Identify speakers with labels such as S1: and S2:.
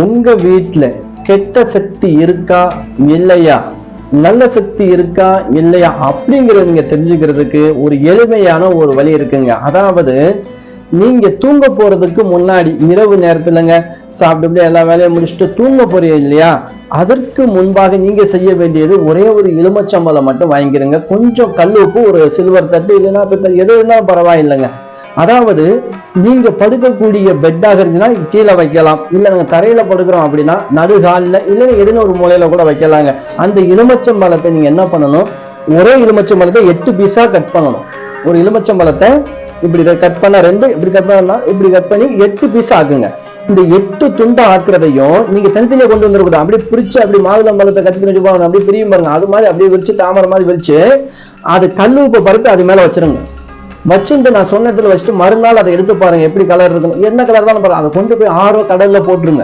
S1: உங்க வீட்டுல கெட்ட சக்தி இருக்கா இல்லையா, நல்ல சக்தி இருக்கா இல்லையா அப்படிங்கறத நீங்க தெரிஞ்சுக்கிறதுக்கு ஒரு எளிமையான ஒரு வழி இருக்குங்க. அதாவது நீங்க தூங்க போறதுக்கு முன்னாடி இரவு நேரத்துலங்க சாப்பிட்டு எல்லா வேலையும் முடிச்சுட்டு தூங்க போறீங்க இல்லையா, அதற்கு முன்பாக நீங்க செய்ய வேண்டியது ஒரே ஒரு எலுமிச்சம்பழம் மட்டும் வாங்கிக்கிறங்க. கொஞ்சம் கல் உப்பு, ஒரு சில்வர் தட்டு இல்லைன்னா பித்தளை எது இருந்தாலும் பரவாயில்லைங்க. அதாவது நீங்க படுக்கக்கூடிய பெட்டாக இருந்துச்சுன்னா கீழே வைக்கலாம், இல்ல நாங்க தரையில படுக்கிறோம் அப்படின்னா நடுகாலில் இல்லைன்னா எதுன்னு ஒரு மூலையில கூட வைக்கலாங்க. அந்த எலுமிச்சம்பழத்தை நீங்க என்ன பண்ணணும், ஒரே எலுமிச்சம்பழத்தை 8 பீஸா கட் பண்ணணும். ஒரு எலுமிச்சம்பழத்தை இப்படி கட் பண்ண 2, இப்படி கட் பண்ணா இப்படி கட் பண்ணி 8 பீஸ் ஆக்குங்க. இந்த 8 துண்டை ஆக்குறதையும் நீங்க தனித்தனியா கொண்டு வந்துடக்கூடாது. அப்படியே பிரிச்சு அப்படி மாதுளம்பழத்தை கட் பண்ணி வச்சுப்பாங்க, அப்படியே பிரியும் பாருங்க. அது மாதிரி அப்படியே விரிச்சு தாமரை மாதிரி விரிச்சு அது கல் உப்பை பருப்பு அது மேல வச்சிருங்க. வச்சுட்டு நான் சொன்ன இடத்துல வச்சுட்டு மறுநாள் அதை எடுத்து பாருங்க எப்படி கலர் இருக்கணும், என்ன கலர் தான் பாருங்க. அதை கொண்டு போய் ஆரோ கடல்ல போட்டுருங்க.